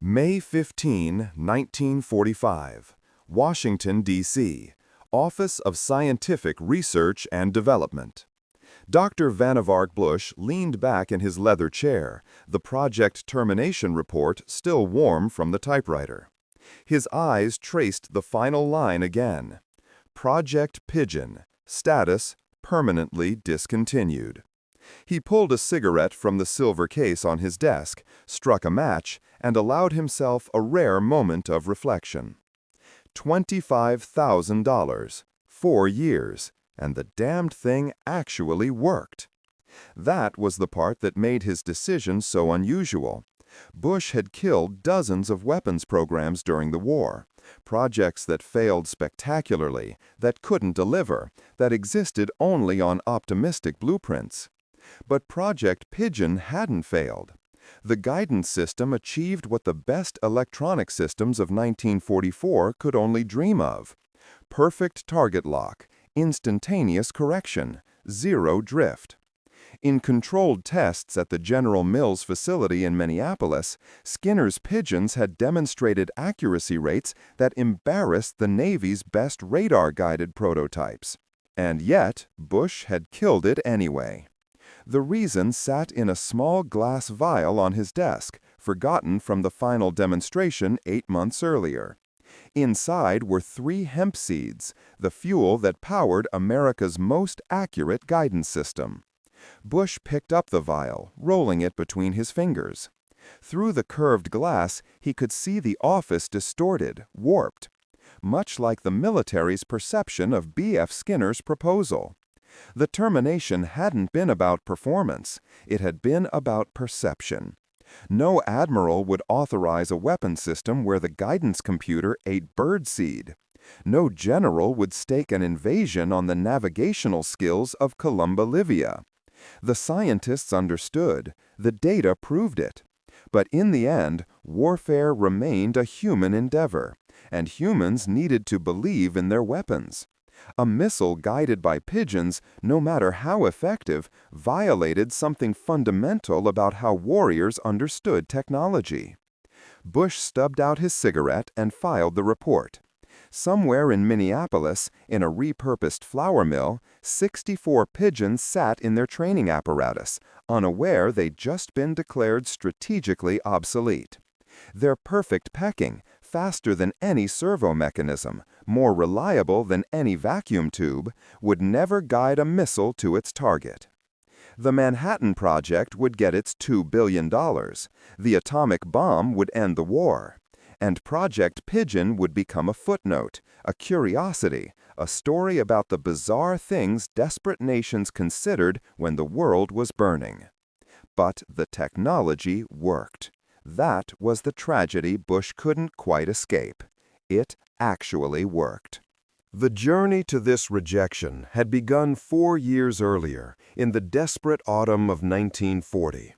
May 15, 1945, Washington, D.C., Office of Scientific Research and Development. Dr. Vannevar Bush leaned back in his leather chair, the project termination report still warm from the typewriter. His eyes traced the final line again. Project Pigeon, status permanently discontinued. He pulled a cigarette from the silver case on his desk, struck a match, and allowed himself a rare moment of reflection. $25,000, 4 years, and the damned thing actually worked. That was the part that made his decision so unusual. Bush had killed dozens of weapons programs during the war, projects that failed spectacularly, that couldn't deliver, that existed only on optimistic blueprints. But Project Pigeon hadn't failed. The guidance system achieved what the best electronic systems of 1944 could only dream of. Perfect target lock, instantaneous correction, zero drift. In controlled tests at the General Mills facility in Minneapolis, Skinner's pigeons had demonstrated accuracy rates that embarrassed the Navy's best radar-guided prototypes. And yet, Bush had killed it anyway. The reason sat in a small glass vial on his desk, forgotten from the final demonstration 8 months earlier. Inside were 3 hemp seeds, the fuel that powered America's most accurate guidance system. Bush picked up the vial, rolling it between his fingers. Through the curved glass, he could see the office distorted, warped, much like the military's perception of B.F. Skinner's proposal. The termination hadn't been about performance, it had been about perception. No admiral would authorize a weapon system where the guidance computer ate birdseed. No general would stake an invasion on the navigational skills of Columba, Livia. The scientists understood, the data proved it. But in the end, warfare remained a human endeavor, and humans needed to believe in their weapons. A missile guided by pigeons, no matter how effective, violated something fundamental about how warriors understood technology. Bush stubbed out his cigarette and filed the report. Somewhere in Minneapolis, in a repurposed flour mill, 64 pigeons sat in their training apparatus, unaware they'd just been declared strategically obsolete. Their perfect pecking, faster than any servo mechanism, more reliable than any vacuum tube, would never guide a missile to its target. The Manhattan Project would get its $2 billion. The atomic bomb would end the war. And Project Pigeon would become a footnote, a curiosity, a story about the bizarre things desperate nations considered when the world was burning. But the technology worked. That was the tragedy Bush couldn't quite escape. It actually worked. The journey to this rejection had begun 4 years earlier, in the desperate autumn of 1940.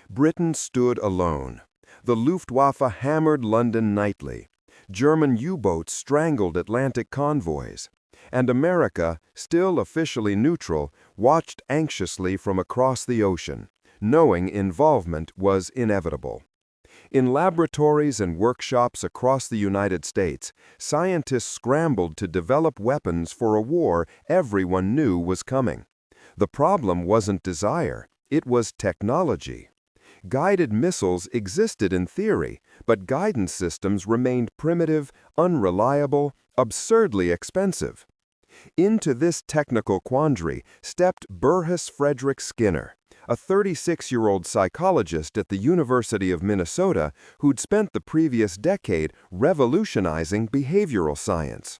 Britain stood alone. The Luftwaffe hammered London nightly. German U-boats strangled Atlantic convoys. And America, still officially neutral, watched anxiously from across the ocean, knowing involvement was inevitable. In laboratories and workshops across the United States, scientists scrambled to develop weapons for a war everyone knew was coming. The problem wasn't desire, it was technology. Guided missiles existed in theory, but guidance systems remained primitive, unreliable, absurdly expensive. Into this technical quandary stepped Burrhus Frederick Skinner, a 36-year-old psychologist at the University of Minnesota who'd spent the previous decade revolutionizing behavioral science.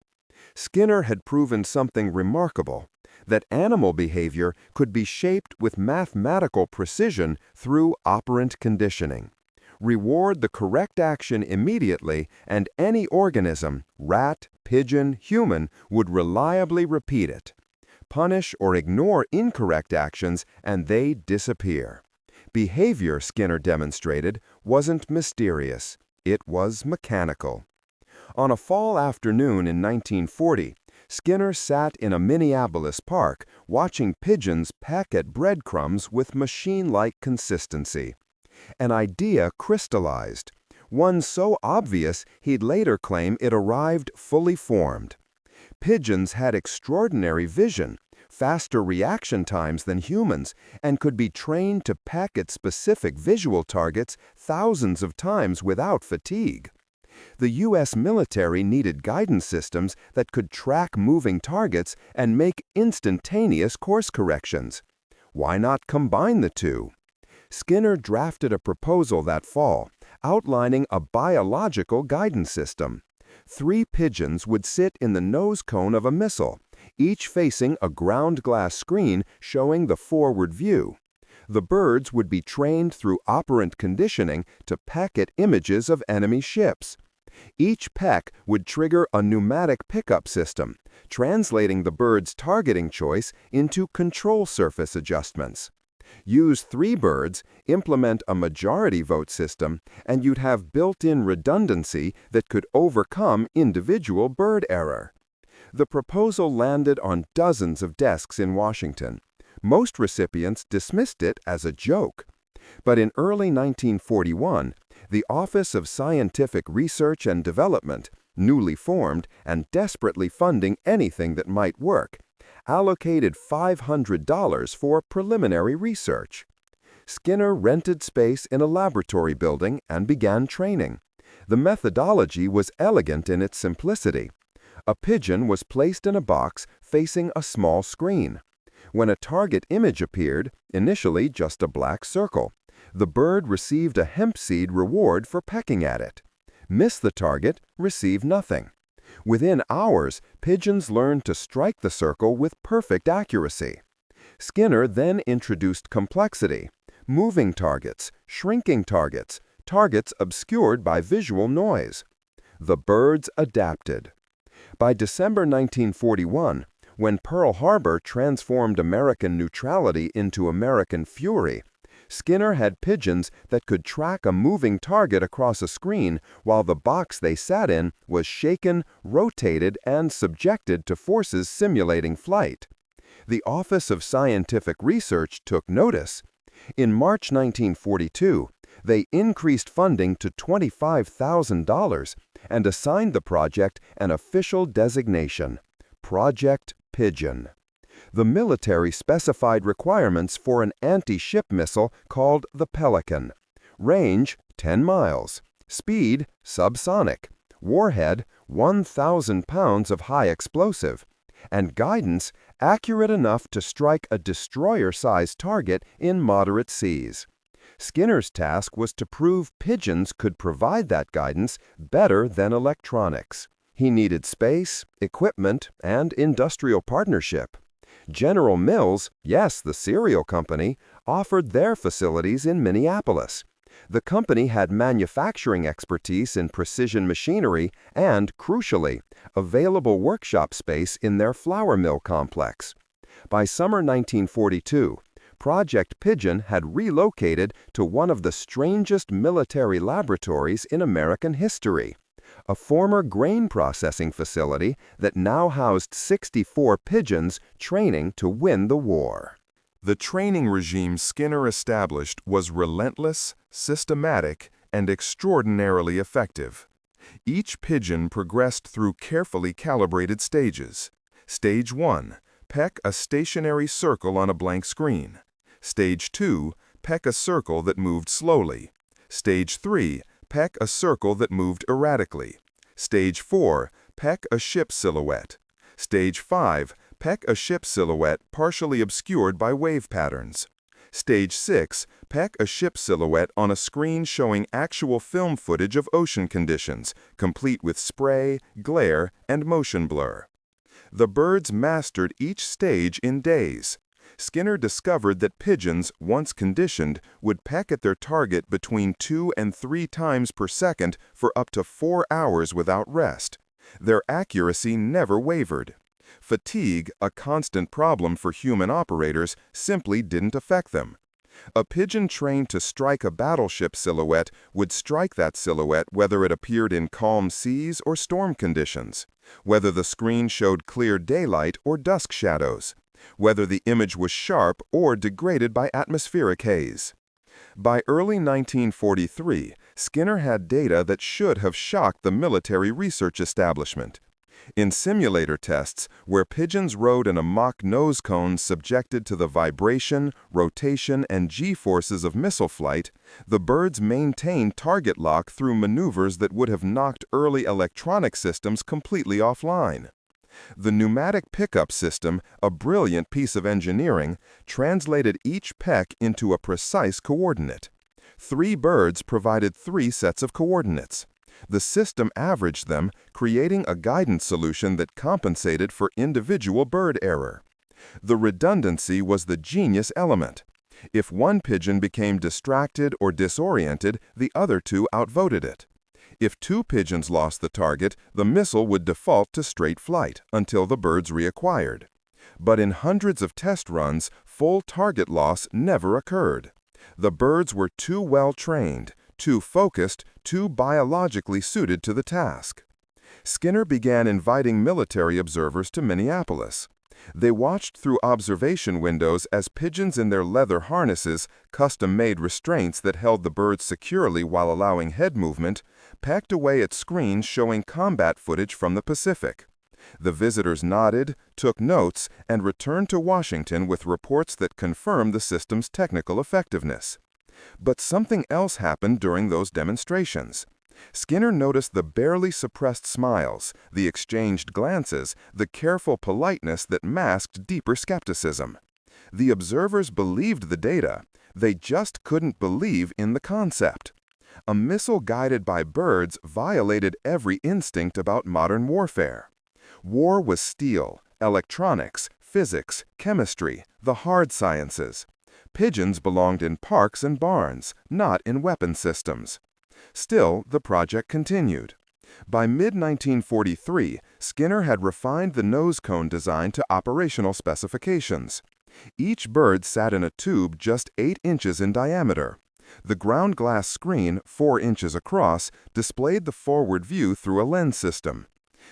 Skinner had proven something remarkable, that animal behavior could be shaped with mathematical precision through operant conditioning. Reward the correct action immediately, and any organism, rat, pigeon, human, would reliably repeat it. Punish or ignore incorrect actions, and they disappear. Behavior, Skinner demonstrated, wasn't mysterious. It was mechanical. On a fall afternoon in 1940, Skinner sat in a Minneapolis park watching pigeons peck at breadcrumbs with machine-like consistency. An idea crystallized. one so obvious he'd later claim it arrived fully formed. Pigeons had extraordinary vision, faster reaction times than humans, and could be trained to peck at specific visual targets thousands of times without fatigue. The U.S. military needed guidance systems that could track moving targets and make instantaneous course corrections. Why not combine the two? Skinner drafted a proposal that fall, outlining a biological guidance system. 3 pigeons would sit in the nose cone of a missile, each facing a ground glass screen showing the forward view. The birds would be trained through operant conditioning to peck at images of enemy ships. Each peck would trigger a pneumatic pickup system, translating the bird's targeting choice into control surface adjustments. Use 3 birds, implement a majority vote system, and you'd have built-in redundancy that could overcome individual bird error. The proposal landed on dozens of desks in Washington. Most recipients dismissed it as a joke. But in early 1941, the Office of Scientific Research and Development, newly formed and desperately funding anything that might work, allocated $500 for preliminary research. Skinner rented space in a laboratory building and began training. The methodology was elegant in its simplicity. A pigeon was placed in a box facing a small screen. When a target image appeared, initially just a black circle, the bird received a hemp seed reward for pecking at it. Miss the target, receive nothing. Within hours, pigeons learned to strike the circle with perfect accuracy. Skinner then introduced complexity, moving targets, shrinking targets, targets obscured by visual noise. The birds adapted. By December 1941, when Pearl Harbor transformed American neutrality into American fury, Skinner had pigeons that could track a moving target across a screen while the box they sat in was shaken, rotated, and subjected to forces simulating flight. The Office of Scientific Research took notice. In March 1942, they increased funding to $25,000 and assigned the project an official designation, Project Pigeon. The military specified requirements for an anti-ship missile called the Pelican. Range, 10 miles. Speed, subsonic. Warhead, 1,000 pounds of high explosive. And guidance, accurate enough to strike a destroyer-sized target in moderate seas. Skinner's task was to prove pigeons could provide that guidance better than electronics. He needed space, equipment, and industrial partnership. General Mills, yes, the cereal company, offered their facilities in Minneapolis. The company had manufacturing expertise in precision machinery and, crucially, available workshop space in their flour mill complex. By summer 1942, Project Pigeon had relocated to one of the strangest military laboratories in American history, a former grain processing facility that now housed 64 pigeons training to win the war. The training regime Skinner established was relentless, systematic, and extraordinarily effective. Each pigeon progressed through carefully calibrated stages. Stage 1, peck a stationary circle on a blank screen. Stage 2, peck a circle that moved slowly. Stage 3, peck a circle that moved erratically. Stage 4, peck a ship silhouette. Stage 5, peck a ship silhouette partially obscured by wave patterns. Stage 6, peck a ship silhouette on a screen showing actual film footage of ocean conditions, complete with spray, glare, and motion blur. The birds mastered each stage in days. Skinner discovered that pigeons, once conditioned, would peck at their target between 2 and 3 times per second for up to 4 hours without rest. Their accuracy never wavered. Fatigue, a constant problem for human operators, simply didn't affect them. A pigeon trained to strike a battleship silhouette would strike that silhouette whether it appeared in calm seas or storm conditions, whether the screen showed clear daylight or dusk shadows, whether the image was sharp or degraded by atmospheric haze. By early 1943, Skinner had data that should have shocked the military research establishment. In simulator tests, where pigeons rode in a mock nose cone subjected to the vibration, rotation, and g-forces of missile flight, the birds maintained target lock through maneuvers that would have knocked early electronic systems completely offline. The pneumatic pickup system, a brilliant piece of engineering, translated each peck into a precise coordinate. 3 birds provided 3 sets of coordinates. The system averaged them, creating a guidance solution that compensated for individual bird error. The redundancy was the genius element. If one pigeon became distracted or disoriented, the other 2 outvoted it. If 2 pigeons lost the target, the missile would default to straight flight until the birds reacquired. But in hundreds of test runs, full target loss never occurred. The birds were too well trained, too focused, too biologically suited to the task. Skinner began inviting military observers to Minneapolis. They watched through observation windows as pigeons in their leather harnesses, custom-made restraints that held the birds securely while allowing head movement, pecked away at screens showing combat footage from the Pacific. The visitors nodded, took notes, and returned to Washington with reports that confirmed the system's technical effectiveness. But something else happened during those demonstrations. Skinner noticed the barely suppressed smiles, the exchanged glances, the careful politeness that masked deeper skepticism. The observers believed the data. They just couldn't believe in the concept. A missile guided by birds violated every instinct about modern warfare. War was steel, electronics, physics, chemistry, the hard sciences. Pigeons belonged in parks and barns, not in weapon systems. Still, the project continued. By mid-1943, Skinner had refined the nose cone design to operational specifications. Each bird sat in a tube just 8 inches in diameter. The ground glass screen, 4 inches across, displayed the forward view through a lens system.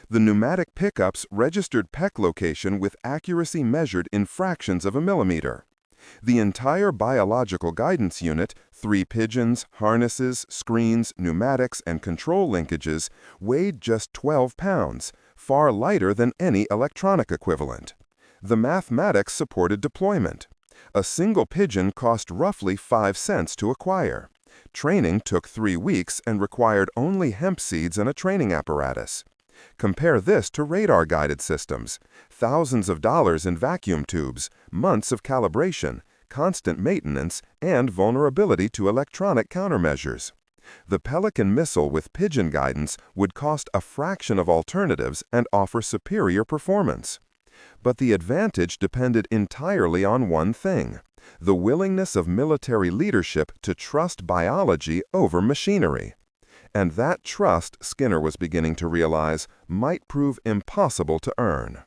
The pneumatic pickups registered peck location with accuracy measured in fractions of a millimeter. The entire biological guidance unit, 3 pigeons, harnesses, screens, pneumatics, and control linkages, weighed just 12 pounds, far lighter than any electronic equivalent. The mathematics supported deployment. A single pigeon cost roughly 5 cents to acquire. Training took 3 weeks and required only hemp seeds and a training apparatus. Compare this to radar-guided systems. Thousands of dollars in vacuum tubes, months of calibration, constant maintenance, and vulnerability to electronic countermeasures. The Pelican missile with pigeon guidance would cost a fraction of alternatives and offer superior performance. But the advantage depended entirely on one thing: the willingness of military leadership to trust biology over machinery. And that trust, Skinner was beginning to realize, might prove impossible to earn.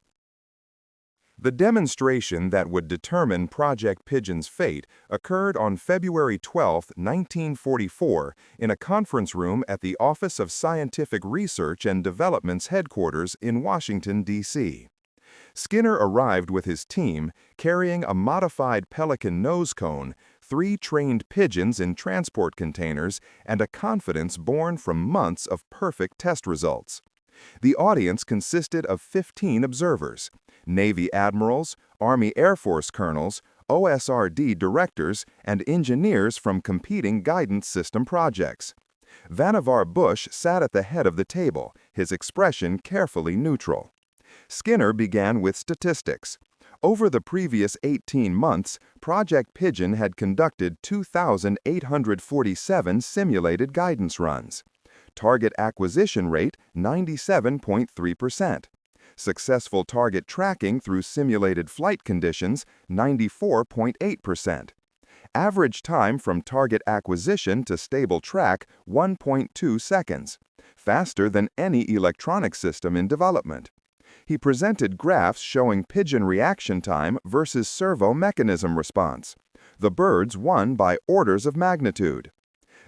The demonstration that would determine Project Pigeon's fate occurred on February 12, 1944, in a conference room at the Office of Scientific Research and Development's headquarters in Washington, D.C. Skinner arrived with his team, carrying a modified Pelican nose cone, 3 trained pigeons in transport containers, and a confidence born from months of perfect test results. The audience consisted of 15 observers: Navy admirals, Army Air Force colonels, OSRD directors, and engineers from competing guidance system projects. Vannevar Bush sat at the head of the table, his expression carefully neutral. Skinner began with statistics. Over the previous 18 months, Project Pigeon had conducted 2,847 simulated guidance runs. Target acquisition rate, 97.3%. Successful target tracking through simulated flight conditions, 94.8%. Average time from target acquisition to stable track, 1.2 seconds. Faster than any electronic system in development. He presented graphs showing pigeon reaction time versus servo mechanism response. The birds won by orders of magnitude.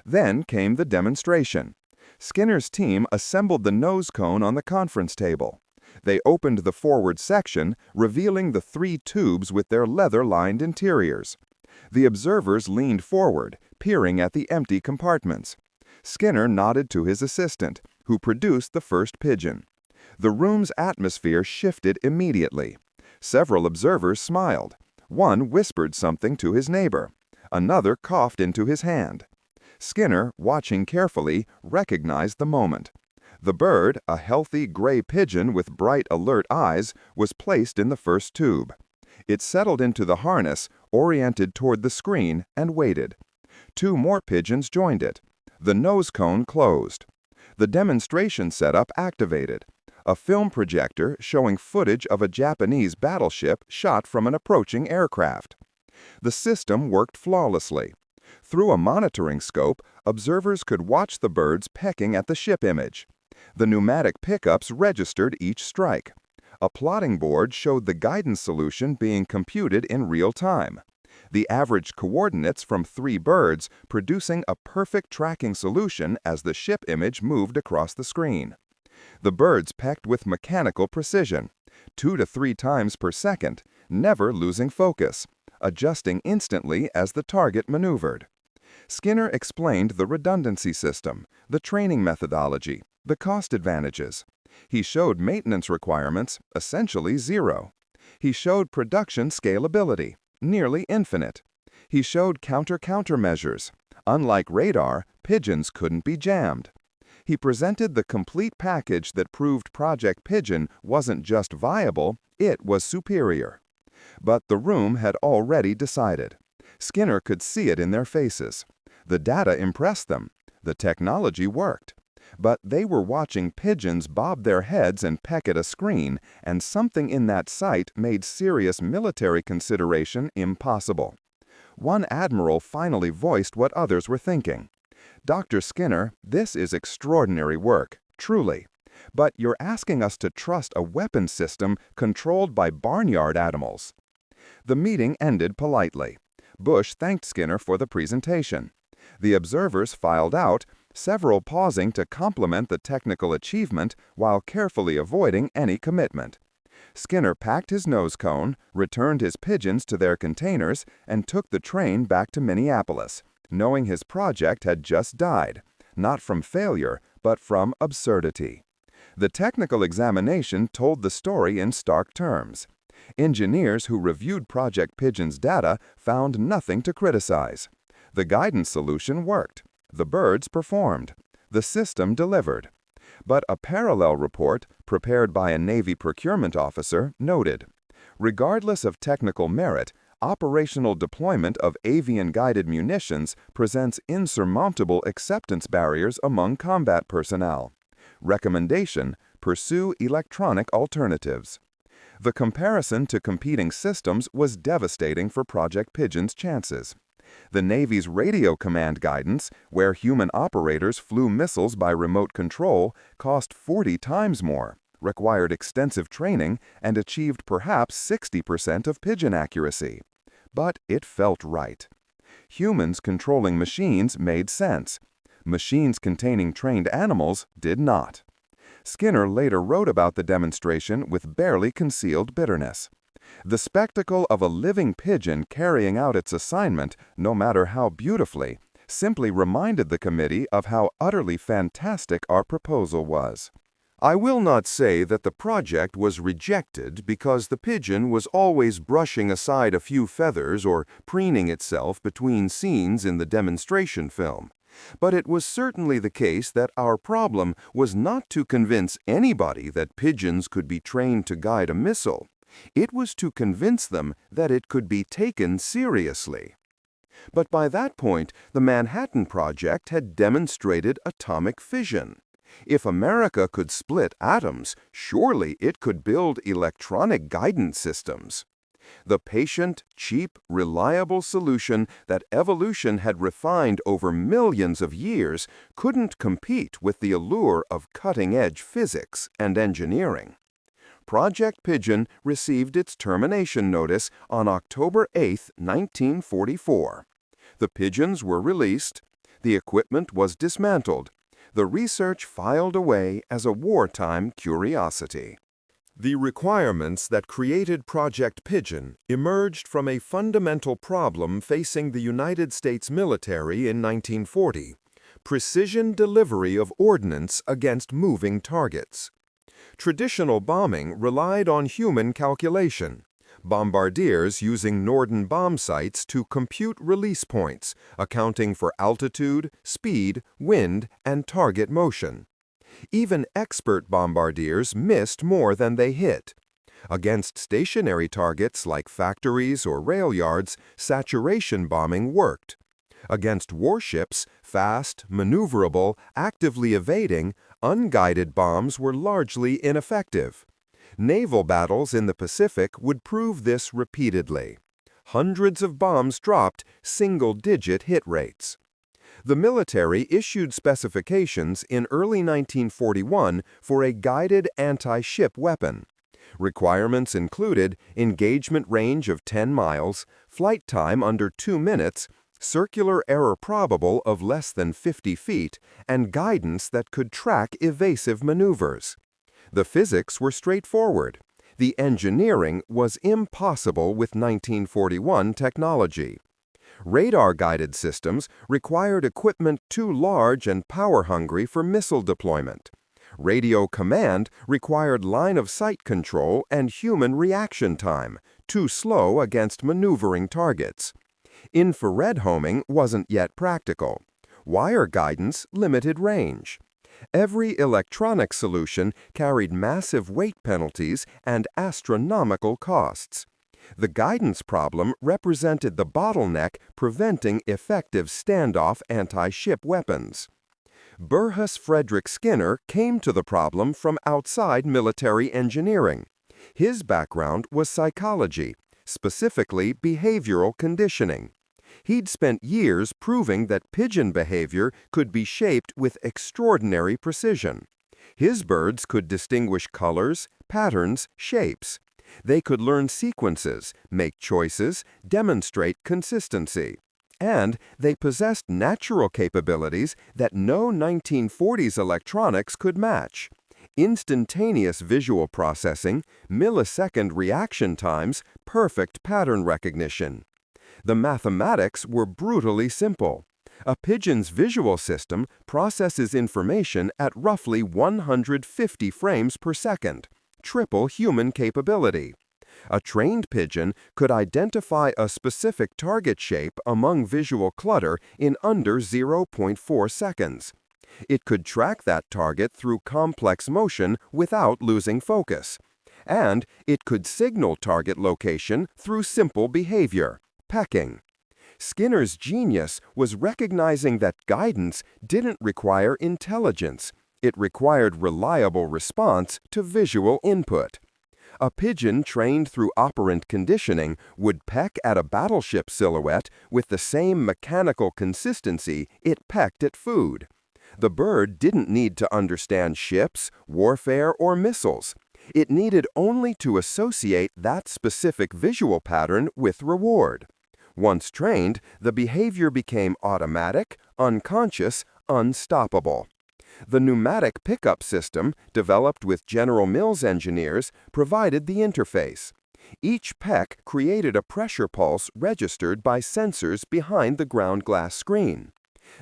Then came the demonstration. Skinner's team assembled the nose cone on the conference table. They opened the forward section, revealing the 3 tubes with their leather-lined interiors. The observers leaned forward, peering at the empty compartments. Skinner nodded to his assistant, who produced the first pigeon. The room's atmosphere shifted immediately. Several observers smiled. One whispered something to his neighbor. Another coughed into his hand. Skinner, watching carefully, recognized the moment. The bird, a healthy gray pigeon with bright, alert eyes, was placed in the first tube. It settled into the harness, oriented toward the screen, and waited. 2 more pigeons joined it. The nose cone closed. The demonstration setup activated. A film projector showing footage of a Japanese battleship shot from an approaching aircraft. The system worked flawlessly. Through a monitoring scope, observers could watch the birds pecking at the ship image. The pneumatic pickups registered each strike. A plotting board showed the guidance solution being computed in real time. The average coordinates from 3 birds producing a perfect tracking solution as the ship image moved across the screen. The birds pecked with mechanical precision, 2 to 3 times per second, never losing focus, adjusting instantly as the target maneuvered. Skinner explained the redundancy system, the training methodology, the cost advantages. He showed maintenance requirements, essentially 0. He showed production scalability, nearly infinite. He showed countermeasures. Unlike radar, pigeons couldn't be jammed. He presented the complete package that proved Project Pigeon wasn't just viable, it was superior. But the room had already decided. Skinner could see it in their faces. The data impressed them. The technology worked. But they were watching pigeons bob their heads and peck at a screen, and something in that sight made serious military consideration impossible. One admiral finally voiced what others were thinking. "Dr. Skinner, this is extraordinary work, truly. But you're asking us to trust a weapons system controlled by barnyard animals." The meeting ended politely. Bush thanked Skinner for the presentation. The observers filed out, several pausing to compliment the technical achievement while carefully avoiding any commitment. Skinner packed his nose cone, returned his pigeons to their containers, and took the train back to Minneapolis, knowing his project had just died, not from failure, but from absurdity. The technical examination told the story in stark terms. Engineers who reviewed Project Pigeon's data found nothing to criticize. The guidance solution worked. The birds performed. The system delivered. But a parallel report, prepared by a Navy procurement officer, noted, regardless of technical merit, operational deployment of avian-guided munitions presents insurmountable acceptance barriers among combat personnel. Recommendation: pursue electronic alternatives. The comparison to competing systems was devastating for Project Pigeon's chances. The Navy's radio command guidance, where human operators flew missiles by remote control, cost 40 times more, required extensive training, and achieved perhaps 60% of pigeon accuracy. But it felt right. Humans controlling machines made sense. Machines containing trained animals did not. Skinner later wrote about the demonstration with barely concealed bitterness. The spectacle of a living pigeon carrying out its assignment, no matter how beautifully, simply reminded the committee of how utterly fantastic our proposal was. I will not say that the project was rejected because the pigeon was always brushing aside a few feathers or preening itself between scenes in the demonstration film. But it was certainly the case that our problem was not to convince anybody that pigeons could be trained to guide a missile. It was to convince them that it could be taken seriously. But by that point, the Manhattan Project had demonstrated atomic fission. If America could split atoms, surely it could build electronic guidance systems. The patient, cheap, reliable solution that evolution had refined over millions of years couldn't compete with the allure of cutting-edge physics and engineering. Project Pigeon received its termination notice on October 8, 1944. The pigeons were released, the equipment was dismantled, the research filed away as a wartime curiosity. The requirements that created Project Pigeon emerged from a fundamental problem facing the United States military in 1940: precision delivery of ordnance against moving targets. Traditional bombing relied on human calculation, bombardiers using Norden bomb sights to compute release points, accounting for altitude, speed, wind, and target motion. Even expert bombardiers missed more than they hit. Against stationary targets like factories or rail yards, saturation bombing worked. Against warships, fast, maneuverable, actively evading, unguided bombs were largely ineffective. Naval battles in the Pacific would prove this repeatedly. Hundreds of bombs dropped, single-digit hit rates. The military issued specifications in early 1941 for a guided anti-ship weapon. Requirements included engagement range of 10 miles, flight time under 2 minutes, circular error probable of less than 50 feet, and guidance that could track evasive maneuvers. The physics were straightforward. The engineering was impossible with 1941 technology. Radar-guided systems required equipment too large and power-hungry for missile deployment. Radio command required line-of-sight control and human reaction time, too slow against maneuvering targets. Infrared homing wasn't yet practical. Wire guidance limited range. Every electronic solution carried massive weight penalties and astronomical costs. The guidance problem represented the bottleneck preventing effective standoff anti-ship weapons. Burrhus Frederick Skinner came to the problem from outside military engineering. His background was psychology, specifically behavioral conditioning. He'd spent years proving that pigeon behavior could be shaped with extraordinary precision. His birds could distinguish colors, patterns, shapes. They could learn sequences, make choices, demonstrate consistency. And they possessed natural capabilities that no 1940s electronics could match: instantaneous visual processing, millisecond reaction times, perfect pattern recognition. The mathematics were brutally simple. A pigeon's visual system processes information at roughly 150 frames per second, triple human capability. A trained pigeon could identify a specific target shape among visual clutter in under 0.4 seconds. It could track that target through complex motion without losing focus. And it could signal target location through simple behavior: pecking. Skinner's genius was recognizing that guidance didn't require intelligence. It required reliable response to visual input. A pigeon trained through operant conditioning would peck at a battleship silhouette with the same mechanical consistency it pecked at food. The bird didn't need to understand ships, warfare, or missiles. It needed only to associate that specific visual pattern with reward. Once trained, the behavior became automatic, unconscious, unstoppable. The pneumatic pickup system, developed with General Mills engineers, provided the interface. Each peck created a pressure pulse registered by sensors behind the ground glass screen.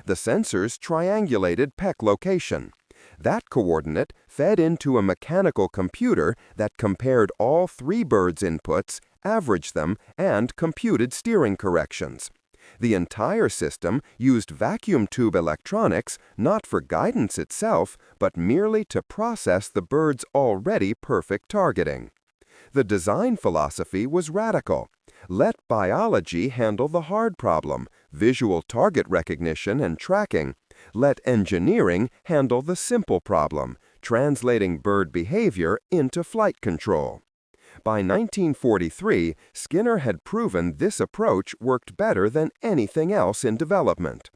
The sensors triangulated peck location. That coordinate fed into a mechanical computer that compared all 3 birds' inputs, averaged them, and computed steering corrections. The entire system used vacuum tube electronics not for guidance itself, but merely to process the bird's already perfect targeting. The design philosophy was radical. Let biology handle the hard problem, visual target recognition and tracking. Let engineering handle the simple problem, translating bird behavior into flight control. By 1943, Skinner had proven this approach worked better than anything else in development.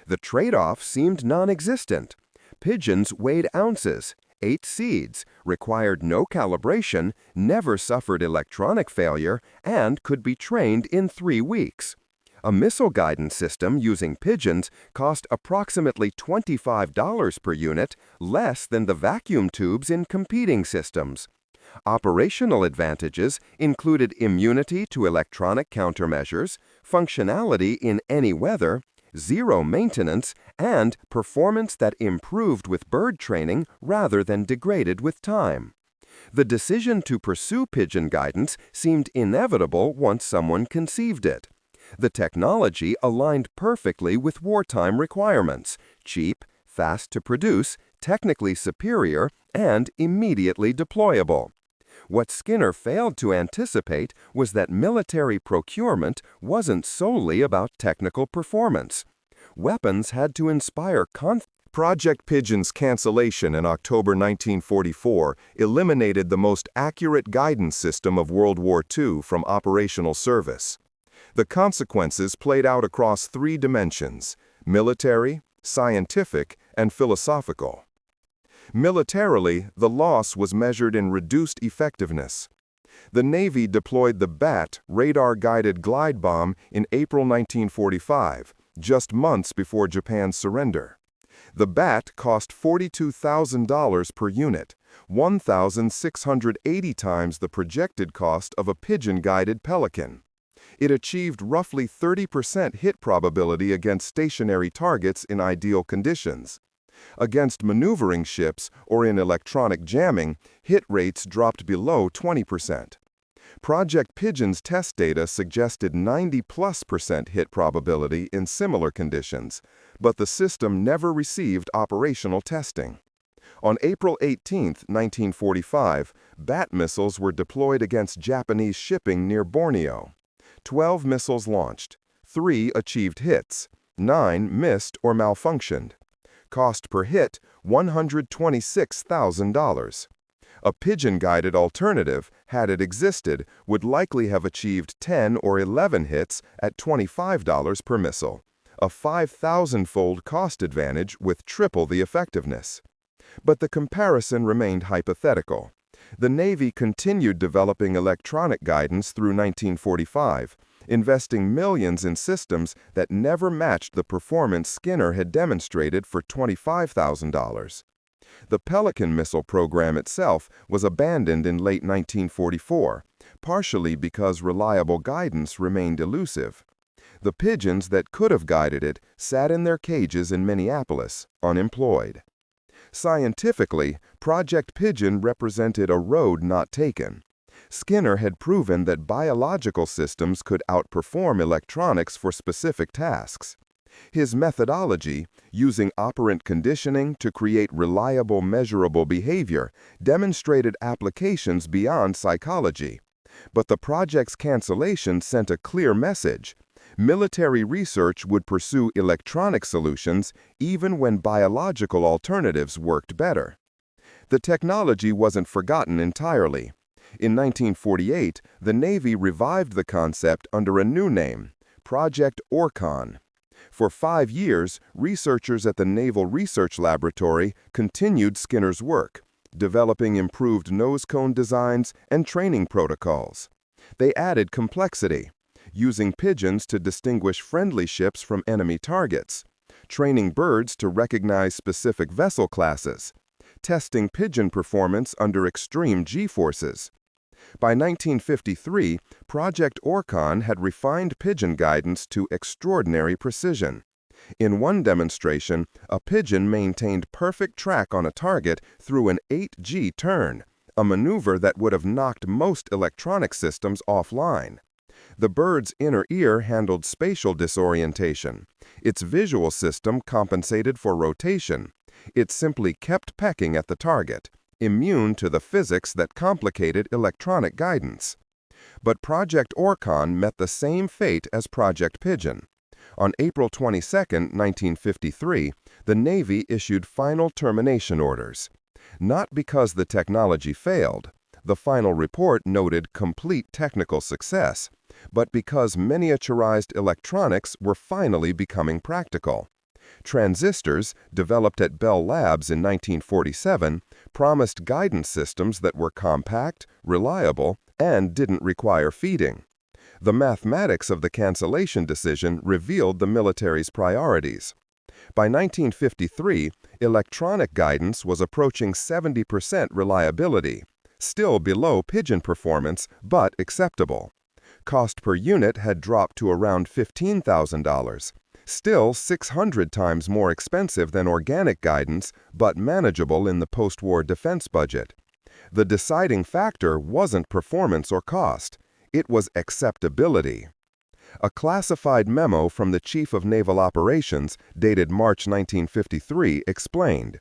The trade-off seemed non-existent. Pigeons weighed ounces, ate seeds, required no calibration, never suffered electronic failure, and could be trained in 3 weeks. A missile guidance system using pigeons cost approximately $25 per unit, less than the vacuum tubes in competing systems. Operational advantages included immunity to electronic countermeasures, functionality in any weather, zero maintenance, and performance that improved with bird training rather than degraded with time. The decision to pursue pigeon guidance seemed inevitable once someone conceived it. The technology aligned perfectly with wartime requirements: cheap, fast to produce, technically superior, and immediately deployable. What Skinner failed to anticipate was that military procurement wasn't solely about technical performance. Weapons had to inspire confidence. Project Pigeon's cancellation in October 1944 eliminated the most accurate guidance system of World War II from operational service. The consequences played out across three dimensions: military, scientific, and philosophical. Militarily, the loss was measured in reduced effectiveness. The Navy deployed the BAT radar-guided glide bomb in April 1945, just months before Japan's surrender. The BAT cost $42,000 per unit, 1,680 times the projected cost of a pigeon-guided Pelican. It achieved roughly 30% hit probability against stationary targets in ideal conditions. Against maneuvering ships or in electronic jamming, hit rates dropped below 20%. Project Pigeon's test data suggested 90+% hit probability in similar conditions, but the system never received operational testing. On April 18, 1945, BAT missiles were deployed against Japanese shipping near Borneo. 12 missiles launched. 3 achieved hits. 9 missed or malfunctioned. Cost per hit, $126,000. A pigeon-guided alternative, had it existed, would likely have achieved 10 or 11 hits at $25 per missile, a 5,000-fold cost advantage with triple the effectiveness. But the comparison remained hypothetical. The Navy continued developing electronic guidance through 1945, investing millions in systems that never matched the performance Skinner had demonstrated for $25,000. The Pelican missile program itself was abandoned in late 1944, partially because reliable guidance remained elusive. The pigeons that could have guided it sat in their cages in Minneapolis, unemployed. Scientifically, Project Pigeon represented a road not taken. Skinner had proven that biological systems could outperform electronics for specific tasks. His methodology, using operant conditioning to create reliable, measurable behavior, demonstrated applications beyond psychology. But the project's cancellation sent a clear message: military research would pursue electronic solutions even when biological alternatives worked better. The technology wasn't forgotten entirely. In 1948, the Navy revived the concept under a new name, Project Orcon. For 5 years, researchers at the Naval Research Laboratory continued Skinner's work, developing improved nose cone designs and training protocols. They added complexity, using pigeons to distinguish friendly ships from enemy targets, training birds to recognize specific vessel classes, testing pigeon performance under extreme G-forces. By 1953, Project Orcon had refined pigeon guidance to extraordinary precision. In one demonstration, a pigeon maintained perfect track on a target through an 8G turn, a maneuver that would have knocked most electronic systems offline. The bird's inner ear handled spatial disorientation. Its visual system compensated for rotation. It simply kept pecking at the target, immune to the physics that complicated electronic guidance. But Project Orcon met the same fate as Project Pigeon. On April 22, 1953, the Navy issued final termination orders. Not because the technology failed, the final report noted complete technical success, but because miniaturized electronics were finally becoming practical. Transistors, developed at Bell Labs in 1947, promised guidance systems that were compact, reliable, and didn't require feeding. The mathematics of the cancellation decision revealed the military's priorities. By 1953, electronic guidance was approaching 70% reliability, Still below pigeon performance, but acceptable. Cost per unit had dropped to around $15,000. Still 600 times more expensive than organic guidance, but manageable in the post-war defense budget. The deciding factor wasn't performance or cost. It was acceptability. A classified memo from the Chief of Naval Operations, dated March 1953, explained,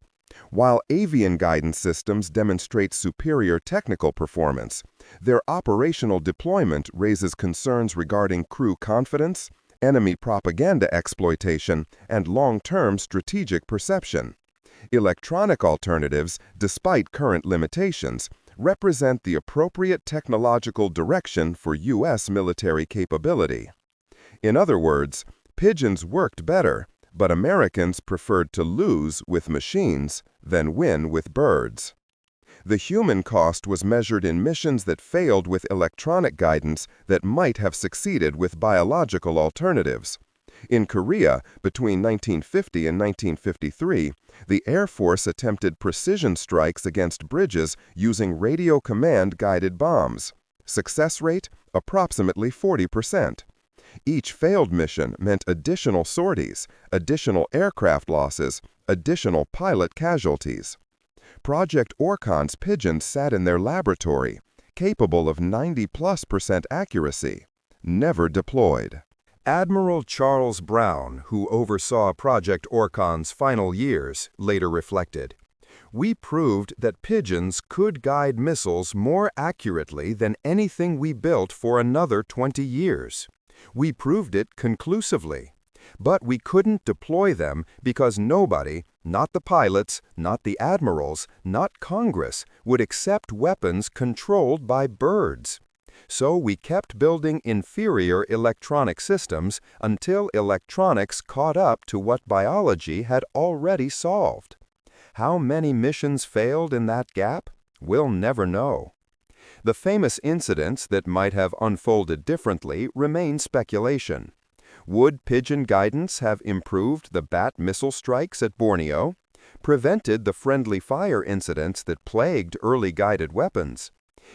"While avian guidance systems demonstrate superior technical performance, their operational deployment raises concerns regarding crew confidence, enemy propaganda exploitation, and long-term strategic perception. Electronic alternatives, despite current limitations, represent the appropriate technological direction for U.S. military capability." In other words, pigeons worked better, but Americans preferred to lose with machines than win with birds. The human cost was measured in missions that failed with electronic guidance that might have succeeded with biological alternatives. In Korea, between 1950 and 1953, the Air Force attempted precision strikes against bridges using radio command-guided bombs. Success rate, approximately 40%. Each failed mission meant additional sorties, additional aircraft losses, additional pilot casualties. Project Orcon's pigeons sat in their laboratory, capable of 90+% accuracy, never deployed. Admiral Charles Brown, who oversaw Project Orcon's final years, later reflected, "We proved that pigeons could guide missiles more accurately than anything we built for another 20 years. We proved it conclusively. But we couldn't deploy them because nobody, not the pilots, not the admirals, not Congress, would accept weapons controlled by birds. So we kept building inferior electronic systems until electronics caught up to what biology had already solved. How many missions failed in that gap? We'll never know." The famous incidents that might have unfolded differently remain speculation. Would pigeon guidance have improved the bat missile strikes at Borneo, prevented the friendly fire incidents that plagued early guided weapons,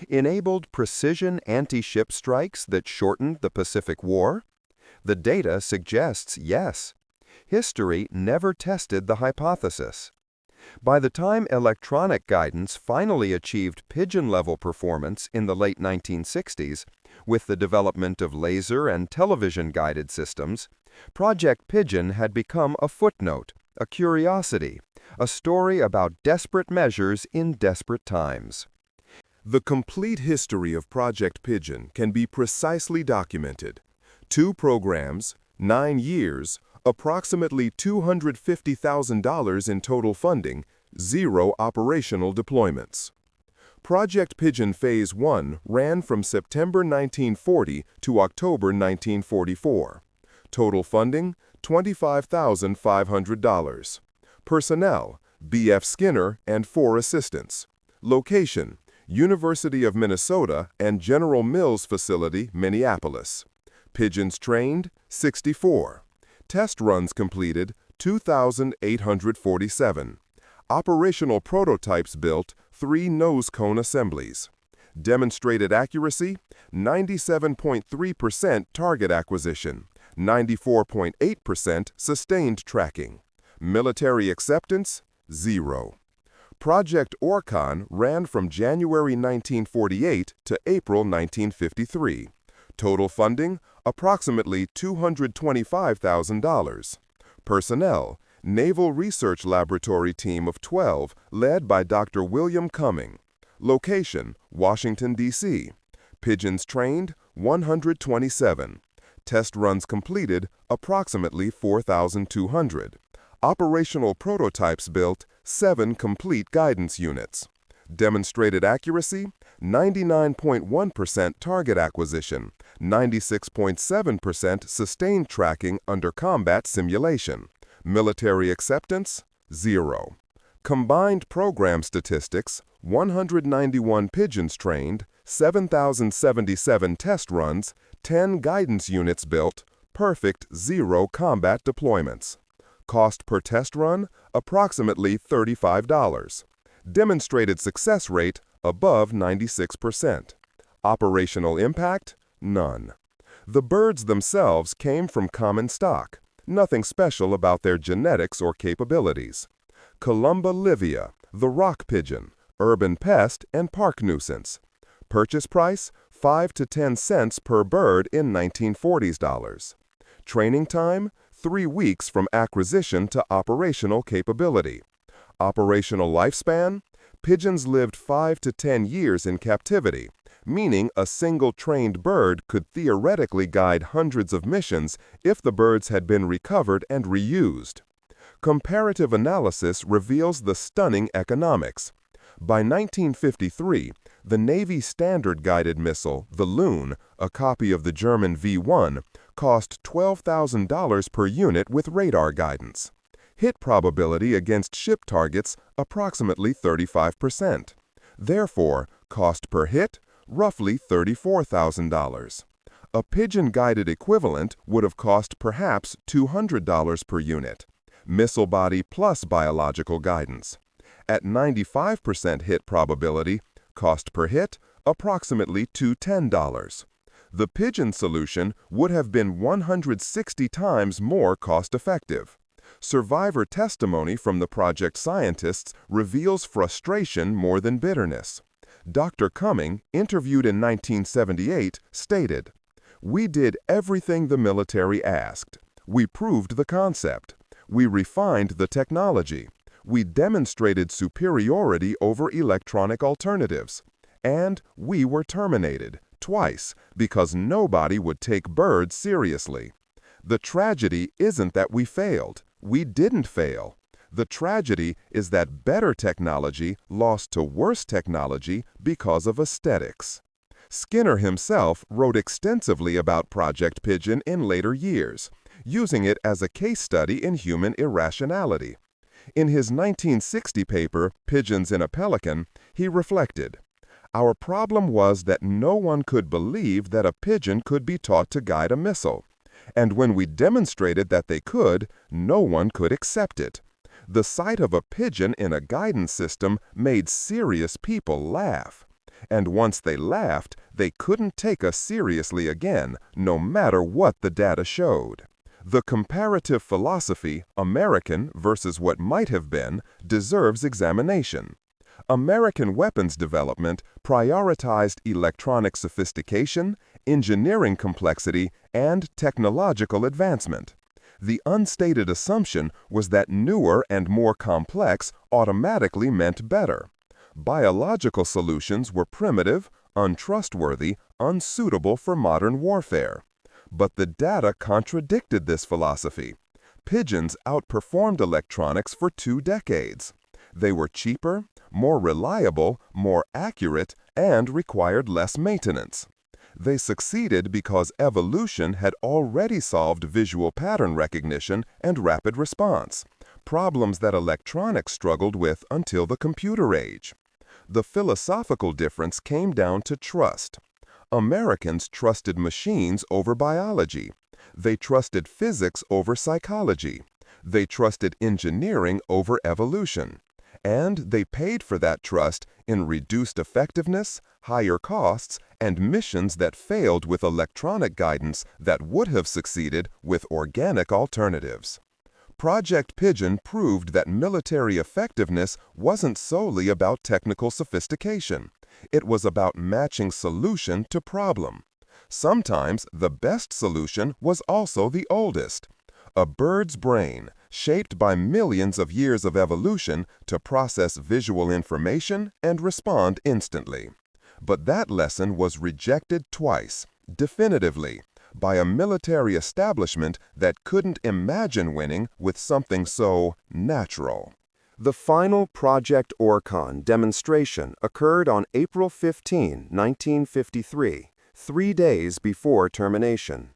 enabled precision anti-ship strikes that shortened the Pacific War? The data suggests yes. History never tested the hypothesis. By the time electronic guidance finally achieved pigeon-level performance in the late 1960s, with the development of laser and television-guided systems, Project Pigeon had become a footnote, a curiosity, a story about desperate measures in desperate times. The complete history of Project Pigeon can be precisely documented. 2 programs, 9 years, approximately $250,000 in total funding, 0 operational deployments. Project Pigeon Phase 1 ran from September 1940 to October 1944. Total funding, $25,500. Personnel, B.F. Skinner and 4 assistants. Location, University of Minnesota and General Mills Facility, Minneapolis. Pigeons trained, 64. Test runs completed, 2,847. Operational prototypes built, 3 nose cone assemblies. Demonstrated accuracy, 97.3% target acquisition, 94.8% sustained tracking. Military acceptance, 0. Project Orcon ran from January 1948 to April 1953. Total funding, approximately $225,000. Personnel, Naval Research Laboratory team of 12, led by Dr. William Cumming. Location, Washington, D.C. Pigeons trained, 127. Test runs completed, approximately 4,200. Operational prototypes built, 7 complete guidance units. Demonstrated accuracy, 99.1% target acquisition, 96.7% sustained tracking under combat simulation. Military acceptance, 0. Combined program statistics, 191 pigeons trained, 7,077 test runs, 10 guidance units built, perfect 0 combat deployments. Cost per test run, approximately $35. Demonstrated success rate above 96%. Operational impact? None. The birds themselves came from common stock. Nothing special about their genetics or capabilities. Columba livia, the rock pigeon, urban pest and park nuisance. Purchase price, 5 to 10 cents per bird in 1940s dollars. Training time, 3 weeks from acquisition to operational capability. Operational lifespan, pigeons lived 5 to 10 years in captivity, meaning a single trained bird could theoretically guide hundreds of missions if the birds had been recovered and reused. Comparative analysis reveals the stunning economics. By 1953, the Navy Standard Guided Missile, the Loon, a copy of the German V-1, cost $12,000 per unit with radar guidance. Hit probability against ship targets approximately 35%. Therefore, cost per hit, roughly $34,000. A pigeon-guided equivalent would have cost perhaps $200 per unit. Missile body plus biological guidance. At 95% hit probability, cost per hit, approximately $210. The pigeon solution would have been 160 times more cost-effective. Survivor testimony from the project scientists reveals frustration more than bitterness. Dr. Cumming, interviewed in 1978, stated, "We did everything the military asked. We proved the concept. We refined the technology. We demonstrated superiority over electronic alternatives. And we were terminated, twice, because nobody would take birds seriously. The tragedy isn't that we failed. We didn't fail. The tragedy is that better technology lost to worse technology because of aesthetics." Skinner himself wrote extensively about Project Pigeon in later years, using it as a case study in human irrationality. In his 1960 paper, Pigeons in a Pelican, he reflected, "Our problem was that no one could believe that a pigeon could be taught to guide a missile. And when we demonstrated that they could, no one could accept it. The sight of a pigeon in a guidance system made serious people laugh. And once they laughed, they couldn't take us seriously again, no matter what the data showed." The comparative philosophy, American versus what might have been, deserves examination. American weapons development prioritized electronic sophistication, engineering complexity, and technological advancement. The unstated assumption was that newer and more complex automatically meant better. Biological solutions were primitive, untrustworthy, unsuitable for modern warfare. But the data contradicted this philosophy. Pigeons outperformed electronics for 2 decades. They were cheaper, more reliable, more accurate, and required less maintenance. They succeeded because evolution had already solved visual pattern recognition and rapid response, problems that electronics struggled with until the computer age. The philosophical difference came down to trust. Americans trusted machines over biology. They trusted physics over psychology. They trusted engineering over evolution. And they paid for that trust in reduced effectiveness, higher costs, and missions that failed with electronic guidance that would have succeeded with organic alternatives. Project Pigeon proved that military effectiveness wasn't solely about technical sophistication. It was about matching solution to problem. Sometimes the best solution was also the oldest. A bird's brain, shaped by millions of years of evolution to process visual information and respond instantly. But that lesson was rejected twice, definitively, by a military establishment that couldn't imagine winning with something so natural. The final Project Orcon demonstration occurred on April 15, 1953, 3 days before termination.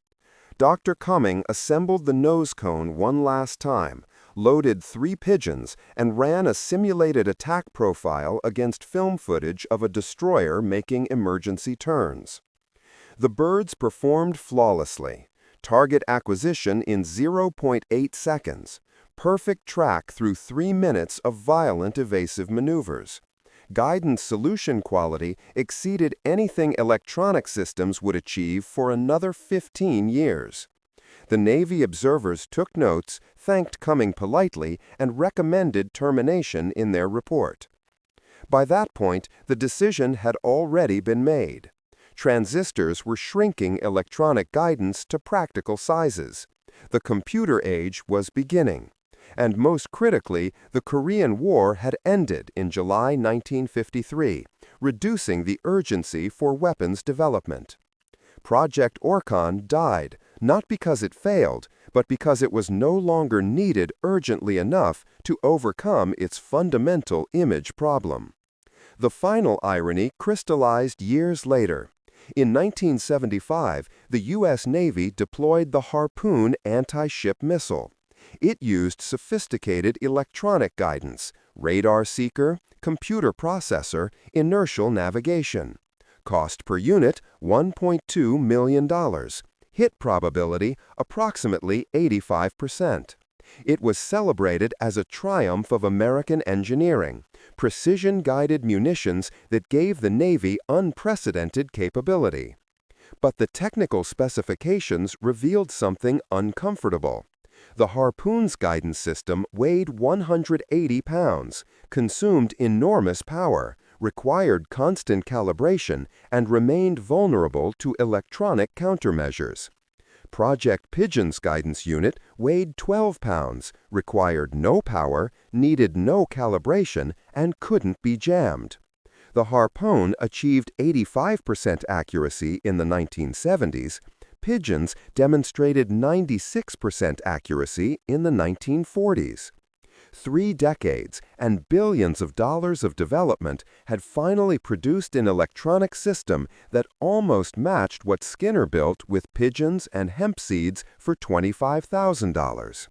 Dr. Cumming assembled the nose cone one last time, loaded 3 pigeons, and ran a simulated attack profile against film footage of a destroyer making emergency turns. The birds performed flawlessly. Target acquisition in 0.8 seconds. perfect track through 3 minutes of violent evasive maneuvers. Guidance solution quality exceeded anything electronic systems would achieve for another 15 years. The Navy observers took notes, thanked Cumming politely, and recommended termination in their report. By that point, the decision had already been made. Transistors were shrinking electronic guidance to practical sizes. The computer age was beginning. And most critically, the Korean War had ended in July 1953, reducing the urgency for weapons development. Project Orcon died, not because it failed, but because it was no longer needed urgently enough to overcome its fundamental image problem. The final irony crystallized years later. In 1975, the U.S. Navy deployed the Harpoon anti-ship missile. It used sophisticated electronic guidance, radar seeker, computer processor, inertial navigation. Cost per unit, $1.2 million. Hit probability, approximately 85%. It was celebrated as a triumph of American engineering, precision-guided munitions that gave the Navy unprecedented capability. But the technical specifications revealed something uncomfortable. The Harpoon's guidance system weighed 180 pounds, consumed enormous power, required constant calibration, and remained vulnerable to electronic countermeasures. Project Pigeon's guidance unit weighed 12 pounds, required no power, needed no calibration, and couldn't be jammed. The Harpoon achieved 85% accuracy in the 1970s. Pigeons demonstrated 96% accuracy in the 1940s. 3 decades and billions of dollars of development had finally produced an electronic system that almost matched what Skinner built with pigeons and hemp seeds for $25,000.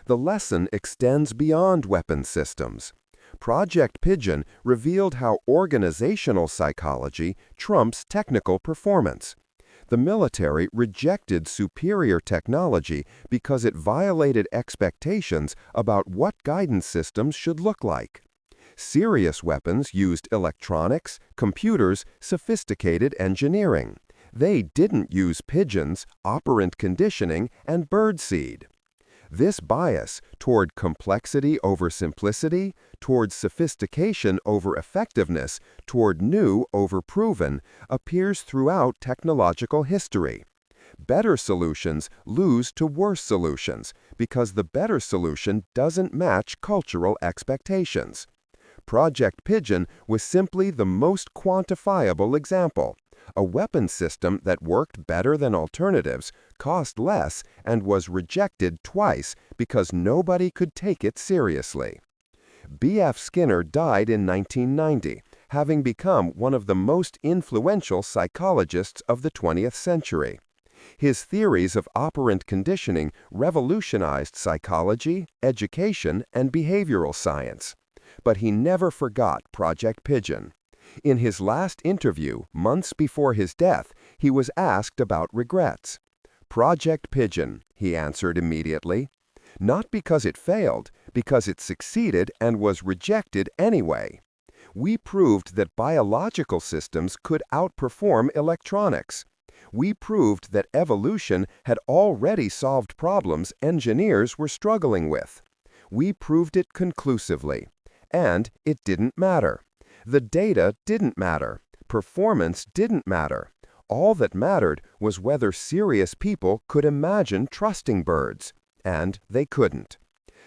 The lesson extends beyond weapons systems. Project Pigeon revealed how organizational psychology trumps technical performance. The military rejected superior technology because it violated expectations about what guidance systems should look like. Serious weapons used electronics, computers, sophisticated engineering. They didn't use pigeons, operant conditioning, and birdseed. This bias toward complexity over simplicity, toward sophistication over effectiveness, toward new over proven, appears throughout technological history. Better solutions lose to worse solutions because the better solution doesn't match cultural expectations. Project Pigeon was simply the most quantifiable example. A weapon system that worked better than alternatives, cost less, and was rejected twice because nobody could take it seriously. B.F. Skinner died in 1990, having become one of the most influential psychologists of the 20th century. His theories of operant conditioning revolutionized psychology, education, and behavioral science. But he never forgot Project Pigeon. In his last interview, months before his death, he was asked about regrets. Project Pigeon, he answered immediately. Not because it failed, because it succeeded and was rejected anyway. We proved that biological systems could outperform electronics. We proved that evolution had already solved problems engineers were struggling with. We proved it conclusively. And it didn't matter. The data didn't matter. Performance didn't matter. All that mattered was whether serious people could imagine trusting birds. And they couldn't.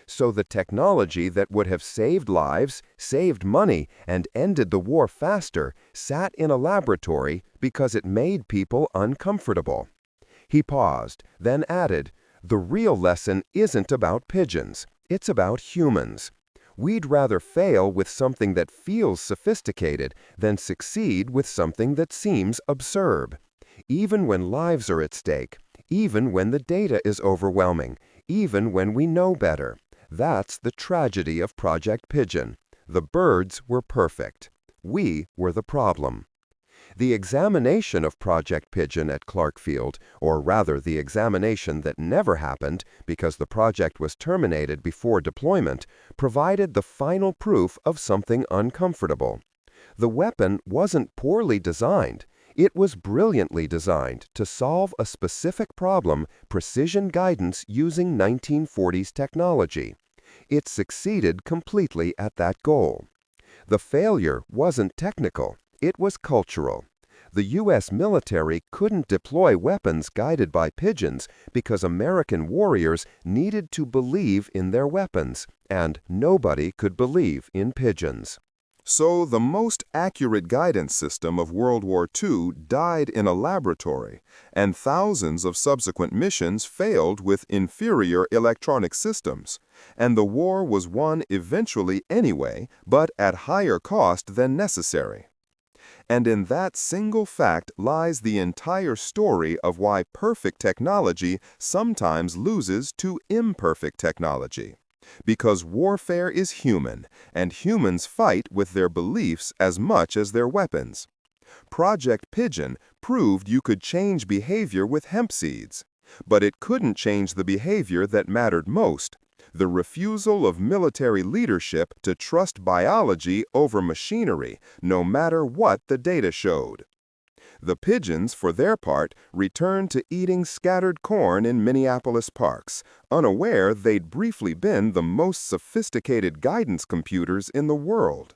So the technology that would have saved lives, saved money, and ended the war faster sat in a laboratory because it made people uncomfortable. He paused, then added, "The real lesson isn't about pigeons. It's about humans. We'd rather fail with something that feels sophisticated than succeed with something that seems absurd. Even when lives are at stake, even when the data is overwhelming, even when we know better. That's the tragedy of Project Pigeon. The birds were perfect. We were the problem." The examination of Project Pigeon at Clark Field, or rather the examination that never happened because the project was terminated before deployment, provided the final proof of something uncomfortable. The weapon wasn't poorly designed. It was brilliantly designed to solve a specific problem, precision guidance using 1940s technology. It succeeded completely at that goal. The failure wasn't technical, it was cultural. The U.S. military couldn't deploy weapons guided by pigeons because American warriors needed to believe in their weapons, and nobody could believe in pigeons. So the most accurate guidance system of World War II died in a laboratory, and thousands of subsequent missions failed with inferior electronic systems, and the war was won eventually anyway, but at higher cost than necessary. And in that single fact lies the entire story of why perfect technology sometimes loses to imperfect technology. Because warfare is human, and humans fight with their beliefs as much as their weapons. Project Pigeon proved you could change behavior with hemp seeds, but it couldn't change the behavior that mattered most, the refusal of military leadership to trust biology over machinery, no matter what the data showed. The pigeons, for their part, returned to eating scattered corn in Minneapolis parks, unaware they'd briefly been the most sophisticated guidance computers in the world.